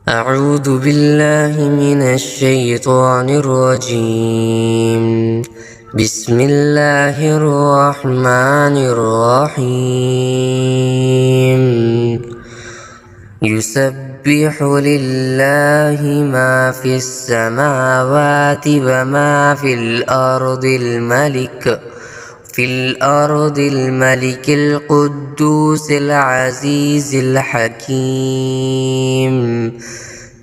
أعوذ بالله من الشيطان الرجيم. بسم الله الرحمن الرحيم. يسبح لله ما في السماوات وما في الأرض الملك القدوس العزيز الحكيم.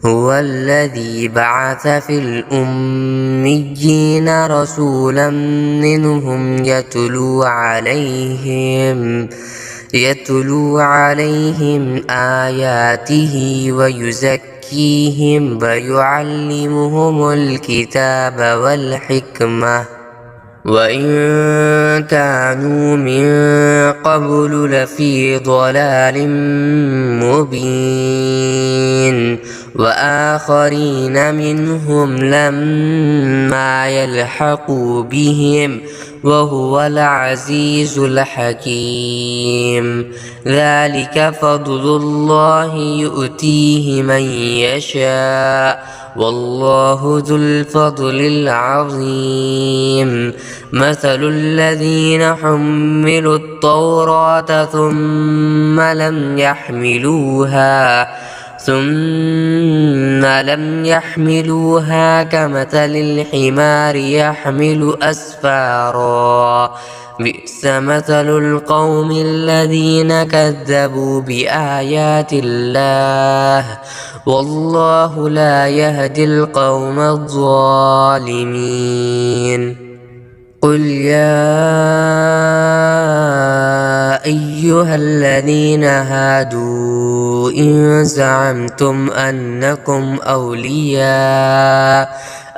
هو الذي بعث في الأميين رسولا منهم يتلو عليهم آياته ويزكيهم ويعلمهم الكتاب والحكمة وإن كانوا من قبل لفي ضلال مبين وآخرين منهم لما يلحقوا بهم وهو العزيز الحكيم. ذلك فضل الله يؤتيه من يشاء والله ذو الفضل العظيم. مثل الذين حملوا التوراة ثم لم يحملوها كمثل الحمار يحمل أسفارا. بئس مثل القوم الذين كذبوا بآيات الله والله لا يهدي القوم الظالمين. قل يا أيها الذين هادوا إن زعمتم أنكم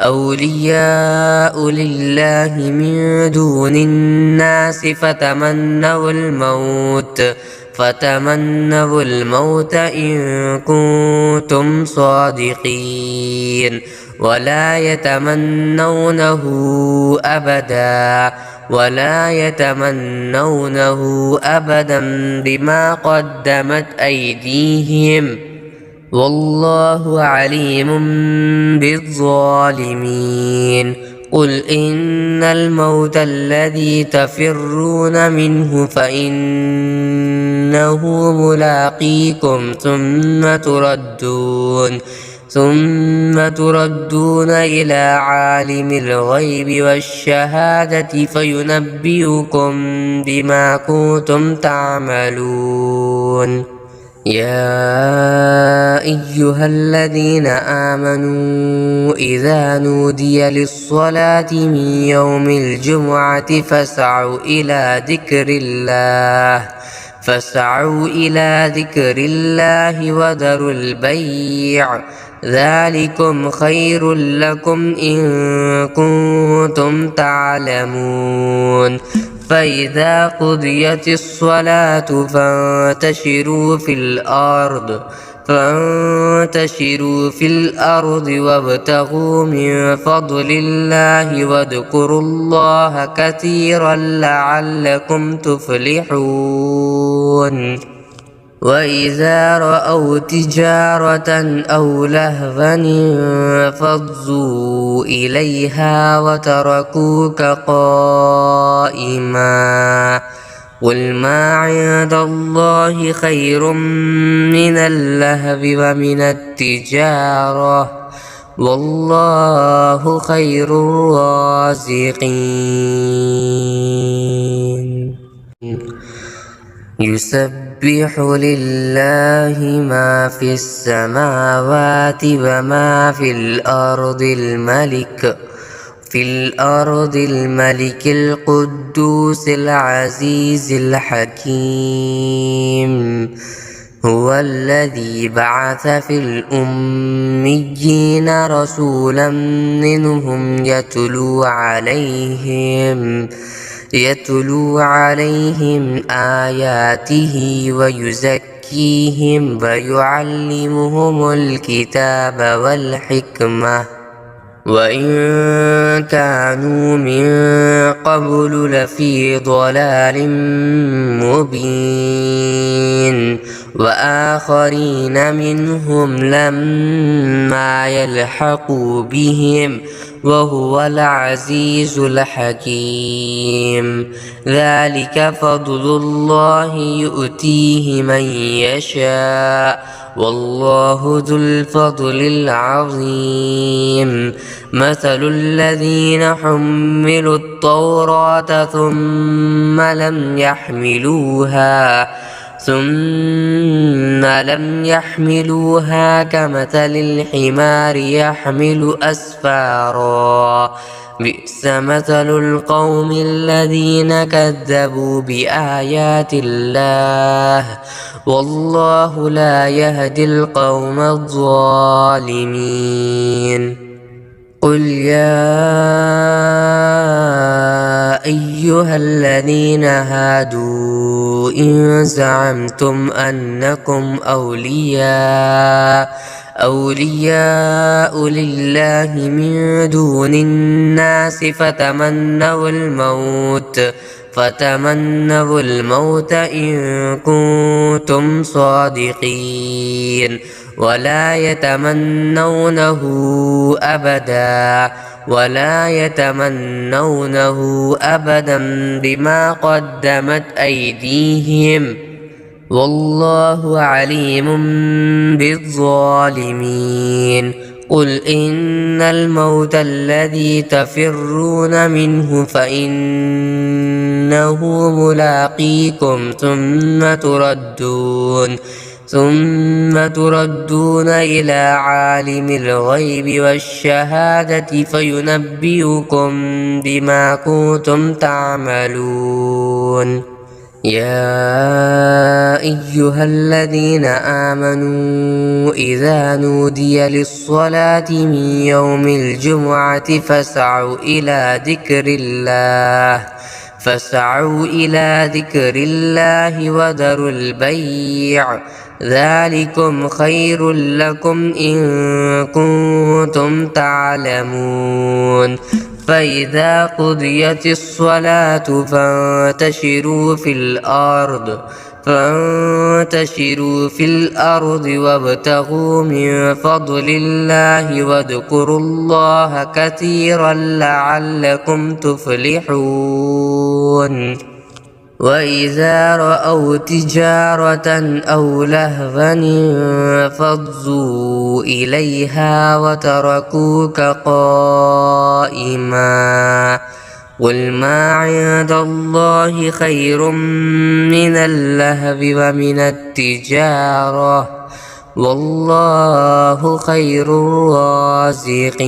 أولياء لله من دون الناس فتمنوا الموت إن كنتم صادقين ولا يتمنونه أبدا بما قدمت أيديهم والله عليم بالظالمين. قل إن الموت الذي تفرون منه فإنه ملاقيكم ثم تردون إلى عالم الغيب والشهادة فينبئكم بما كنتم تعملون. يا أيها الذين آمنوا إذا نودي للصلاة من يوم الجمعة فاسعوا إلى ذكر الله وذروا البيع ذلكم خير لكم إن كنتم تعلمون. فإذا قضيت الصلاة فانتشروا في الأرض وابتغوا من فضل الله واذكروا الله كثيرا لعلكم تفلحون. وإذا رأوا تجارة أو لهوا انفضوا إليها وتركوك قائما. قل ما عند الله خير من اللهو ومن التجارة والله خير الرازقين. يسبح لله ما في السماوات وما في الأرض الملك القدوس العزيز الحكيم. هو الذي بعث في الأميين رسولا منهم يتلو عليهم آياته ويزكيهم ويعلمهم الكتاب والحكمة وإن كانوا من قبل لفي ضلال مبين وآخرين منهم لما يلحقوا بهم وهو العزيز الحكيم ذلك فضل الله يؤتيه من يشاء والله ذو الفضل العظيم مثل الذين حملوا التوراة ثم لم يحملوها كمثل الحمار يحمل أسفارا بئس مثل القوم الذين كذبوا بآيات الله والله لا يهدي القوم الظالمين قل يا أيها الذين هادوا إن زعمتم أنكم أولياء لله من دون الناس فتمنوا الموت إن كنتم صادقين ولا يتمنونه أبدا بما قدمت أيديهم والله عليم بالظالمين قل إن الموت الذي تفرون منه فإنه ملاقيكم ثم تردون إلى عالم الغيب والشهادة فينبئكم بما كنتم تعملون يا أيها الذين آمنوا إذا نودي للصلاة من يوم الجمعة فاسعوا إلى ذكر الله وذروا البيع ذلكم خير لكم إن كنتم تعلمون فإذا قضيت الصلاة فانتشروا في الأرض وابتغوا من فضل الله واذكروا الله كثيرا لعلكم تفلحون وإذا رأوا تجارة أو لهوا انفضوا إليها وتركوك قائما قل ما عند الله خير من اللهو ومن التجارة والله خير الرازقين